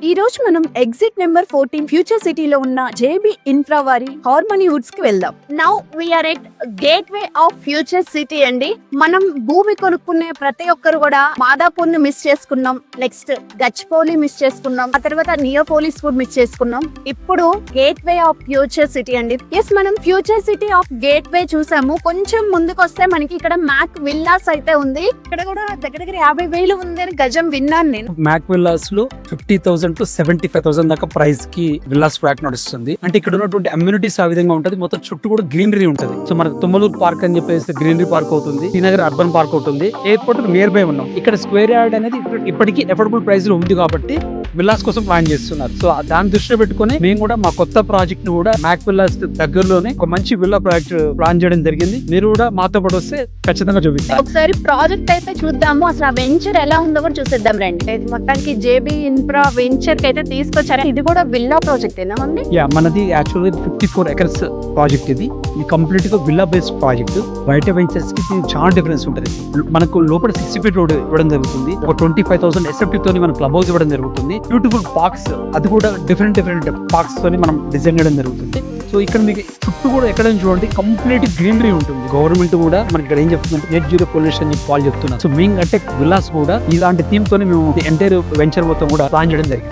ఈ రోజు మనం ఎగ్జిట్ నెంబర్ 14 ఫ్యూచర్ సిటీలో ఉన్న జేబీ ఇన్ఫ్రా వారి హార్మనీ వుడ్స్ కి వెళ్దాం. Now we are at gateway of future city అండి. మనం భూమి కొనుక్కునే ప్రతి ఒక్కరు కూడా మాదాపూర్ ని మిస్ చేసుకున్నాం, నెక్స్ట్ గచ్చిపోలి మిస్ చేసుకున్నాం, ఆ తర్వాత నియోపోలిస్ కూడా మిస్ చేసుకున్నాం. ఇప్పుడు gate way of future city అండి. ఎస్, మనం ఫ్యూచర్ సిటీ ఆఫ్ గేట్ వే చూసాము. కొంచెం ముందుకు వస్తే మనకి ఇక్కడ మ్యాక్ విల్లాస్ అయితే ఉంది. ఇక్కడ కూడా దగ్గర దగ్గర 50,000 ఉంది అని గజం విన్నాను నేను. మ్యాక్ విల్లాస్ లో 50,000 to 75,000 దాకా ప్రైస్ కి విల్లాస్ ఫ్లాట్ నడుస్తుంది. అంటే ఇక్కడ ఉన్నటువంటి అమ్యూనిటీస్ ఆ విధంగా ఉంటది. మొత్తం చుట్టూ కూడా గ్రీనరీ ఉంటది. సో మనకు తుమ్మలూరు పార్క్ అని చెప్పేసి గ్రీనరీ పార్క్ అవుతుంది, శ్రీనగర్ అర్బన్ పార్క్ అవుతుంది, ఎయిర్పోర్ట్ నియర్ బై ఉన్నాం. ఇక్కడ స్క్వేర్ యార్డ్ అనేది ఇప్పటికీ ఎఫోర్డబుల్ ప్రైస్ లో ఉంది కాబట్టి విల్లాస్ కోసం ప్లాన్ చేస్తున్నారు. సో దాన్ని దృష్టిలో పెట్టుకుని మేము కూడా మా కొత్త ప్రాజెక్ట్ ను కూడా మ్యాక్ విల్లాస్ దగ్గరలోనే ఒక మంచి విల్లా ప్రాజెక్ట్ ప్లాన్ చేయడం జరిగింది. మీరు కూడా మాతో పాటు వస్తే ఖచ్చితంగా చూపిస్తాం. ఒకసారి ప్రాజెక్ట్ అయితే చూద్దాము, అసలు ఆ వెంచర్ ఎలా ఉందో కూడా చూసేద్దాం రండి. మొత్తానికి జేబీ ఇన్ఫ్రా వెంచర్ కి అయితే తీసుకొచ్చారు. ఇది కూడా విల్లా ప్రాజెక్ట్ ఏనా అండి? మనది యాక్చువల్లీ 54 acres ప్రాజెక్ట్. ఇది కంప్లీట్ గా విల్లా బేస్డ్ ప్రాజెక్ట్. బయట వెంచర్స్ కి చాలా డిఫరెన్స్ ఉంటుంది. మనకు లోపల 60 feet రోడ్ ఇవ్వడం జరుగుతుంది. ఒక 25,000 SFT తోని మన క్లబ్ హౌస్ ఇవ్వడం జరుగుతుంది. బ్యూటిఫుల్ పార్క్స్, అది కూడా డిఫరెంట్ పార్క్స్ తోని మనం డిజైన్ చేయడం జరుగుతుంది. సో ఇక్కడ మీకు చుట్టూ కూడా ఎక్కడ చూడండి కంప్లీట్ గ్రీనరీ ఉంటుంది. గవర్నమెంట్ కూడా మనకి ఇక్కడ ఏం చెప్తుందంటే నెట్ జీరో పొల్యూషన్ చెప్పి వాళ్ళు చెప్తున్నారు. సో మేము అంటే విల్లాస్ కూడా ఇలాంటి థీమ్ తోని మేము ఎంటైర్ వెంచర్ మొత్తం కూడా ప్లాన్ చేయడం జరిగింది.